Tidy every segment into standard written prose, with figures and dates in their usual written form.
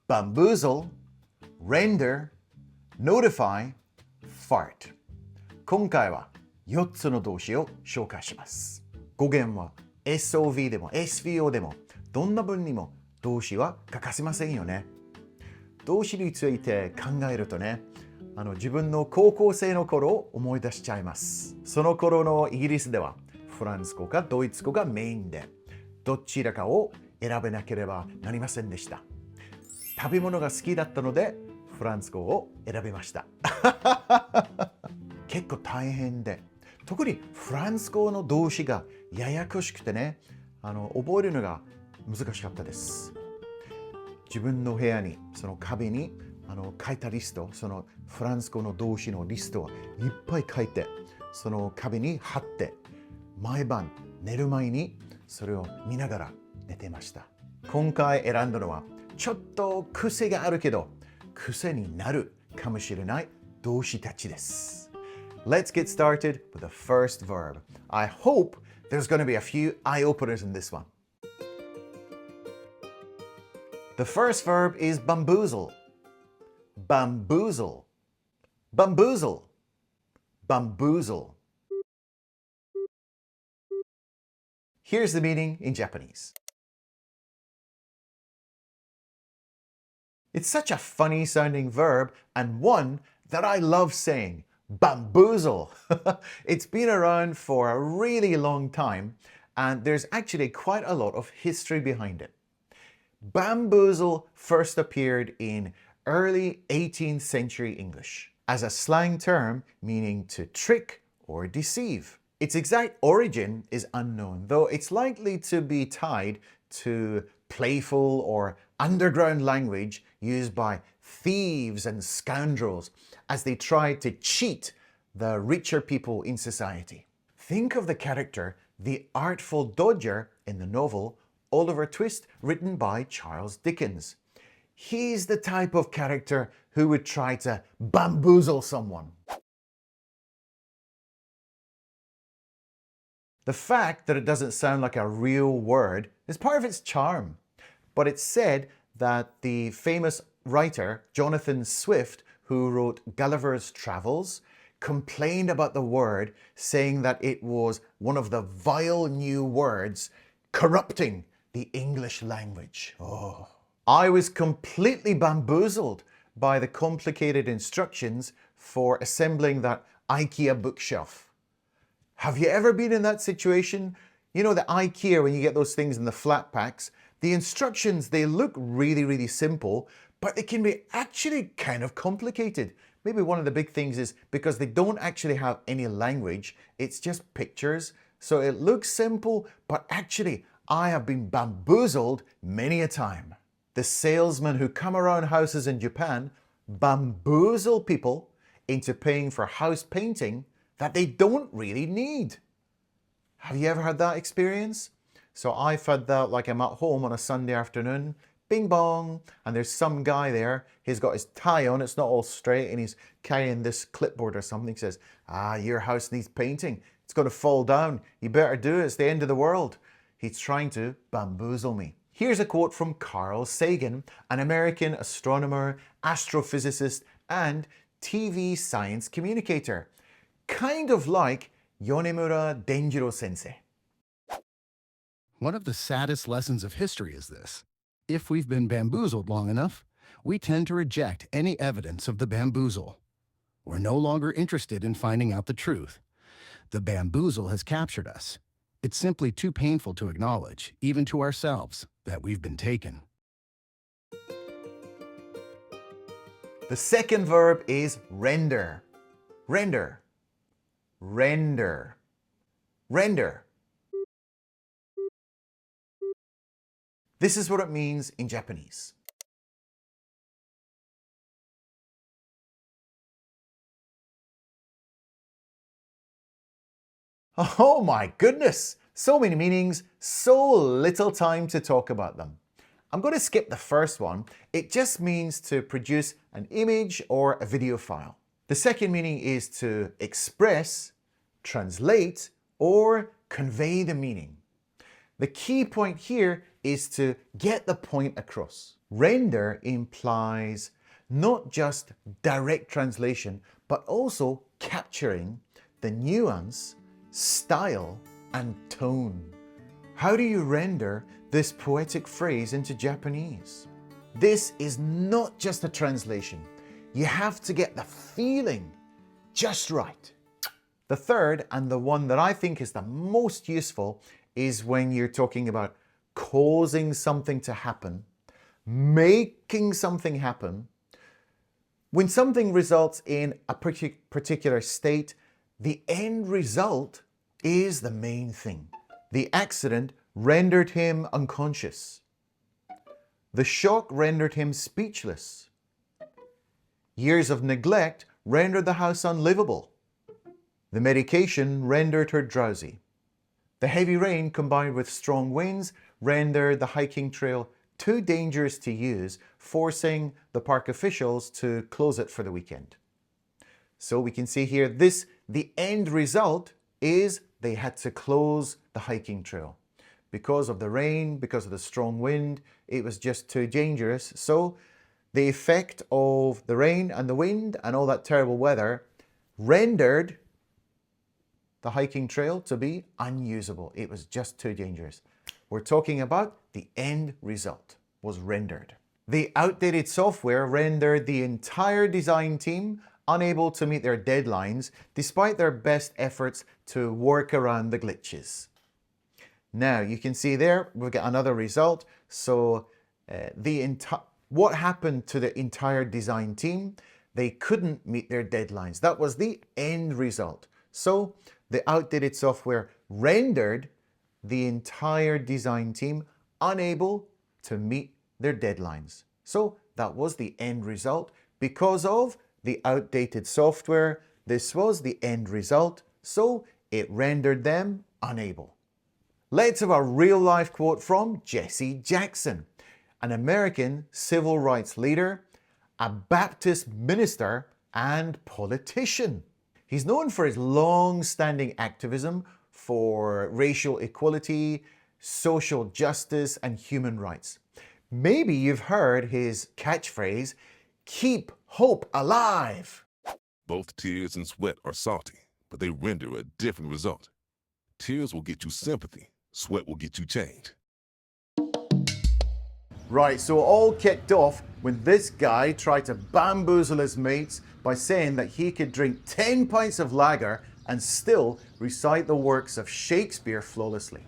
bamboozle, render, notify, fart。今回は4つの動詞を紹介します。語源は SOV でも SVO でもどんな文にも動詞は欠かせませんよね。動詞について考えるとね、自分の高校生の頃を思い出しちゃいます。その頃のイギリスではフランス語かドイツ語がメインで、どちらかを選べなければなりませんでした。食べ物が好きだったのでフランス語を選びました。結構大変で、特にフランス語の動詞がややこしくてね、覚えるのが難しかったです。自分の部屋にその壁に書いたリスト、そのフランス語の動詞のリストをいっぱい書いて、その壁に貼って、毎晩寝る前にそれを見ながら寝てました。今回選んだのはちょっと癖があるけど癖になるかもしれない動詞たちです。Let's get started with the first verb. I hope there's going to be a few eye-openers in this one. The first verb is bamboozle. Bamboozle. Bamboozle. Bamboozle. Here's the meaning in Japanese. It's such a funny sounding verb and one that I love saying. Bamboozle. It's been around for a really long time and there's actually quite a lot of history behind it. Bamboozle first appeared in early 18th century English as a slang term meaning to trick or deceive. Its exact origin is unknown, though it's likely to be tied to playful or underground language used by thieves and scoundrels as they tried to cheat the richer people in society. Think of the character, the Artful Dodger, in the novel Oliver Twist, written by Charles Dickens. He's the type of character who would try to bamboozle someone. The fact that it doesn't sound like a real word is part of its charm. But it's said that the famous writer Jonathan Swift, who wrote Gulliver's Travels, complained about the word, saying that it was one of the vile new words corrupting the English language. Oh. I was completely bamboozled by the complicated instructions for assembling that IKEA bookshelf. Have you ever been in that situation? You know, the IKEA, when you get those things in the flat packs, the instructions, they look really, really simple, but they can be actually kind of complicated. Maybe one of the big things is because they don't actually have any language, it's just pictures. So it looks simple, but actually I have been bamboozled many a time. The salesmen who come around houses in Japan bamboozle people into paying for house painting that they don't really need. Have you ever had that experience? So I've had that, like I'm at home on a Sunday afternoon, bing bong, and there's some guy there, he's got his tie on, it's not all straight, and he's carrying this clipboard or something. He says, your house needs painting. It's going to fall down. You better do it. It's the end of the world. He's trying to bamboozle me. Here's a quote from Carl Sagan, an American astronomer, astrophysicist, and TV science communicator. Kind of like Yonemura Denjiro sensei. One of the saddest lessons of history is this. If we've been bamboozled long enough, we tend to reject any evidence of the bamboozle. We're no longer interested in finding out the truth. The bamboozle has captured us. It's simply too painful to acknowledge, even to ourselves, that we've been taken. The second verb is render. Render. Render. Render. This is what it means in Japanese. Oh my goodness! So many meanings, so little time to talk about them. I'm going to skip the first one. It just means to produce an image or a video file. The second meaning is to express, translate, or convey the meaning. The key point here is to get the point across. Render implies not just direct translation, but also capturing the nuance, style, and tone. How do you render this poetic phrase into Japanese? This is not just a translation. You have to get the feeling just right. The third, and the one that I think is the most useful, is when you're talking about causing something to happen, making something happen. When something results in a particular state, the end result is the main thing. The accident rendered him unconscious. The shock rendered him speechless. Years of neglect rendered the house unlivable. The medication rendered her drowsy. The heavy rain combined with strong winds rendered the hiking trail too dangerous to use, forcing the park officials to close it for the weekend. So we can see here, the end result is they had to close the hiking trail. Because of the rain, because of the strong wind, it was just too dangerous. So the effect of the rain and the wind and all that terrible weather rendered the hiking trail to be unusable. It was just too dangerous. We're talking about the end result was rendered. The outdated software rendered the entire design team unable to meet their deadlines despite their best efforts to work around the glitches. Now you can see there we've got another result. So what happened to the entire design team? They couldn't meet their deadlines. That was the end result. So the outdated software rendered the entire design team unable to meet their deadlines. So that was the end result. Because of the outdated software, this was the end result. So it rendered them unable. Let's have a real life quote from Jesse Jackson, an American civil rights leader, a Baptist minister, and politician. He's known for his long-standing activism for racial equality, social justice, and human rights. Maybe you've heard his catchphrase, "Keep hope alive." Both tears and sweat are salty, but they render a different result. Tears will get you sympathy. Sweat will get you change. Right, so it all kicked off when this guy tried to bamboozle his mates by saying that he could drink 10 pints of lager and still recite the works of Shakespeare flawlessly.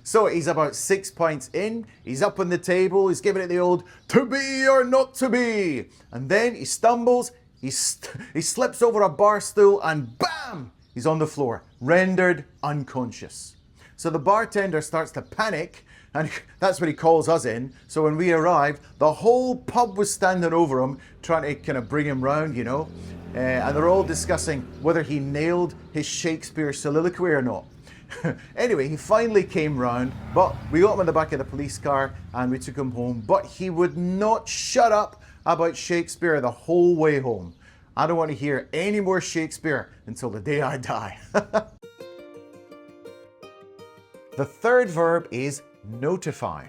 So he's about 6 pints in, he's up on the table, he's giving it the old "to be or not to be," and then he stumbles, he slips over a bar stool, and bam, he's on the floor, rendered unconscious. So the bartender starts to panic, and that's when he calls us in. So when we arrived, the whole pub was standing over him, trying to kind of bring him round, you know, and they're all discussing whether he nailed his Shakespeare soliloquy or not. Anyway, he finally came round, but we got him in the back of the police car and we took him home, but he would not shut up about Shakespeare the whole way home. I don't want to hear any more Shakespeare until the day I die. The third verb is notify.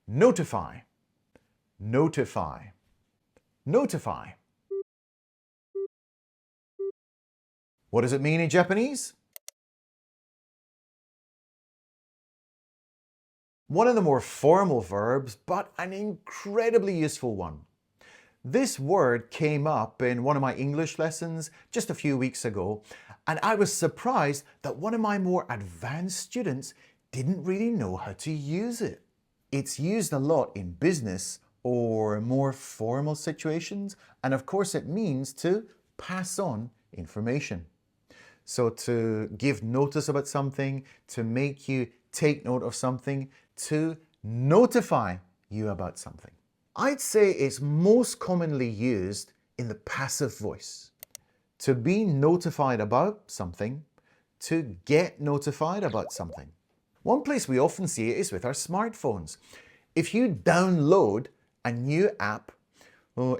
Notify. Notify. Notify. What does it mean in Japanese? One of the more formal verbs, but an incredibly useful one. This word came up in one of my English lessons just a few weeks ago, and I was surprised that one of my more advanced students didn't really know how to use it. It's used a lot in business or more formal situations, and of course it means to pass on information. So to give notice about something, to make you take note of something, to notify you about something. I'd say it's most commonly used in the passive voice. To be notified about something, to get notified about something. One place we often see it is with our smartphones. If you download a new app,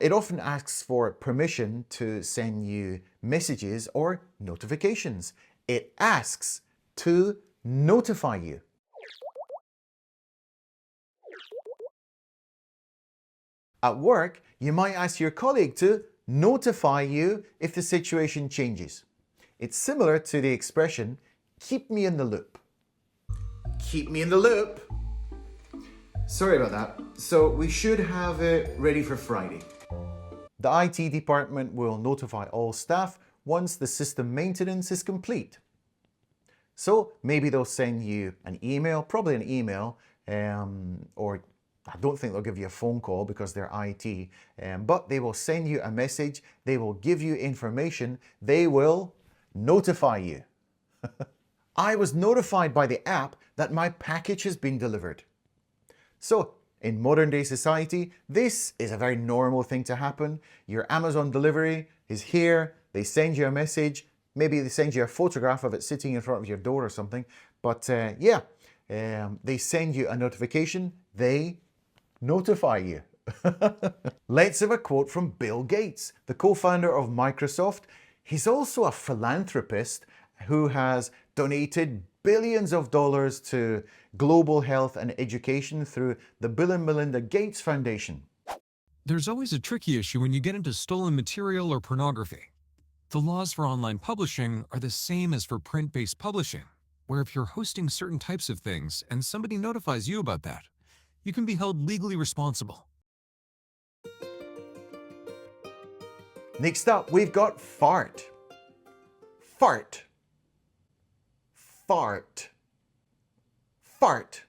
it often asks for permission to send you messages or notifications. It asks to notify you. At work, you might ask your colleague to notify you if the situation changes. It's similar to the expression, keep me in the loop. Keep me in the loop. Sorry about that. So we should have it ready for Friday. The IT department will notify all staff once the system maintenance is complete. So maybe they'll send you an email, probably an email, or I don't think they'll give you a phone call because they're IT, but they will send you a message, they will give you information, they will notify you. I was notified by the app that my package has been delivered. So, in modern day society, this is a very normal thing to happen. Your Amazon delivery is here, they send you a message, maybe they send you a photograph of it sitting in front of your door or something, but they send you a notification, they notify you. Let's have a quote from Bill Gates, the co-founder of Microsoft. He's also a philanthropist who has donated billions of dollars to global health and education through the Bill and Melinda Gates Foundation. There's always a tricky issue when you get into stolen material or pornography. The laws for online publishing are the same as for print-based publishing, where if you're hosting certain types of things and somebody notifies you about that, you can be held legally responsible. Next up, we've got fart. Fart. Fart. Fart.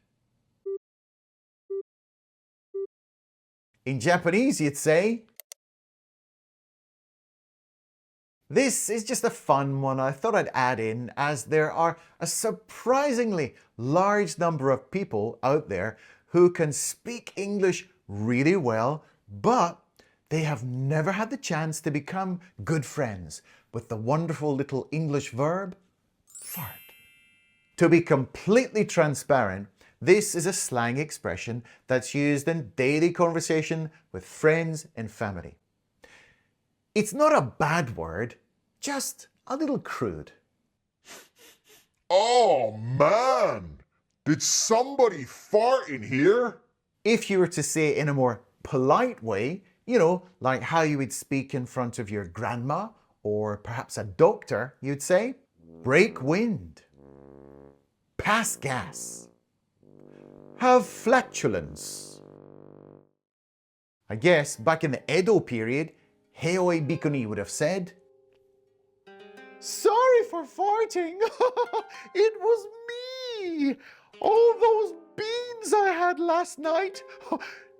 In Japanese, you'd say. This is just a fun one I thought I'd add in, as there are a surprisingly large number of people out there who can speak English really well, but they have never had the chance to become good friends with the wonderful little English verb, fart. To be completely transparent, this is a slang expression that's used in daily conversation with friends and family. It's not a bad word, just a little crude. Oh man! Did somebody fart in here? If you were to say it in a more polite way, you know, like how you would speak in front of your grandma or perhaps a doctor, you'd say, break wind, pass gas, have flatulence. I guess back in the Edo period, Heioi Bikuni would have said, sorry for farting, it was me. All those beans I had last night,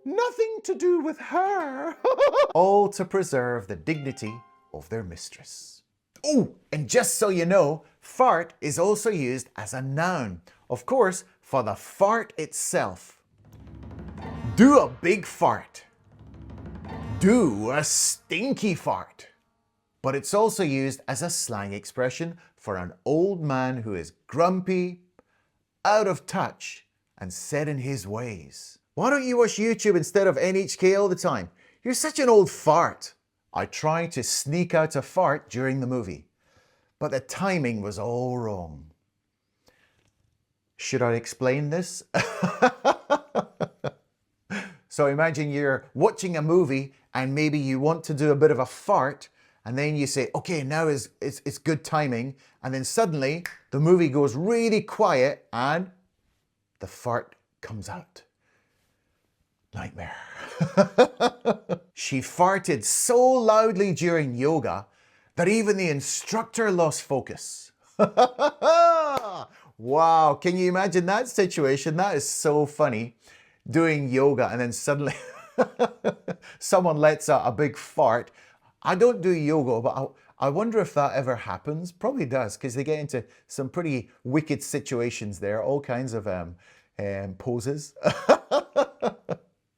nothing to do with her. All to preserve the dignity of their mistress. Oh, and just so you know, fart is also used as a noun. Of course, for the fart itself. Do a big fart. Do a stinky fart. But it's also used as a slang expression for an old man who is grumpy, out of touch, and set in his ways. Why don't you watch YouTube instead of NHK all the time? You're such an old fart. I tried to sneak out a fart during the movie, but the timing was all wrong. Should I explain this? So imagine you're watching a movie and maybe you want to do a bit of a fart, and then you say, okay, now it's good timing, and then suddenly the movie goes really quiet and the fart comes out. Nightmare. She farted so loudly during yoga that even the instructor lost focus. Wow, can you imagine that situation? That is so funny. Doing yoga and then suddenly someone lets out a big fart. I don't do yoga, but I wonder if that ever happens. Probably does, because they get into some pretty wicked situations there, all kinds of poses.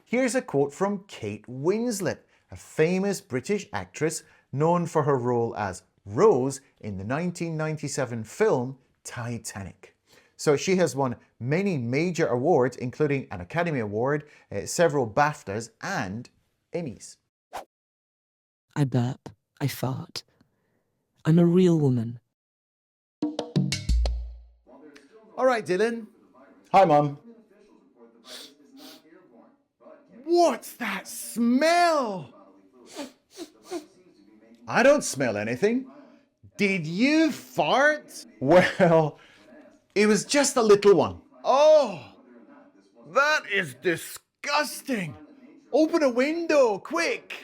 Here's a quote from Kate Winslet, a famous British actress known for her role as Rose in the 1997 film Titanic. So she has won many major awards, including an Academy Award, several BAFTAs and Emmys. I burp. I fart. I'm a real woman. All right, Dylan. Hi, Mum. What's that smell? I don't smell anything. Did you fart? Well, it was just a little one. Oh, that is disgusting. Open a window, quick.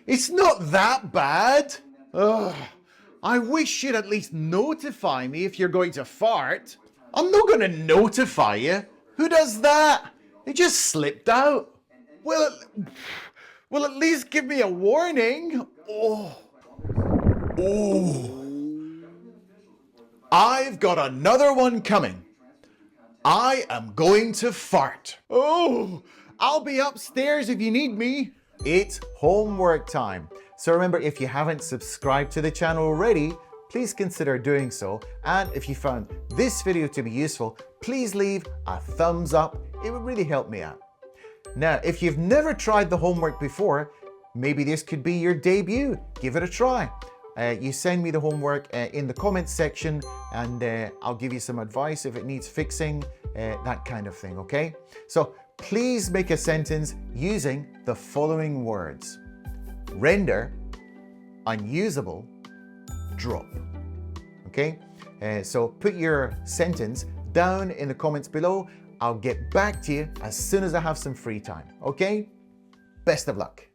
It's not that bad. Ugh. I wish you'd at least notify me if you're going to fart. I'm not going to notify you. Who does that? It just slipped out. Well, at least give me a warning. Oh. I've got another one coming. I am going to fart. Oh, I'll be upstairs if you need me. It's homework time. So remember, if you haven't subscribed to the channel already, please consider doing so. And if you found this video to be useful, please leave a thumbs up. It would really help me out. Now, if you've never tried the homework before, maybe this could be your debut. Give it a try. You send me the homework in the comments section, and I'll give you some advice if it needs fixing, that kind of thing, okay? So please make a sentence using the following words: render, unusable, drop. Okay? So put your sentence down in the comments below. I'll get back to you as soon as I have some free time, okay? Best of luck.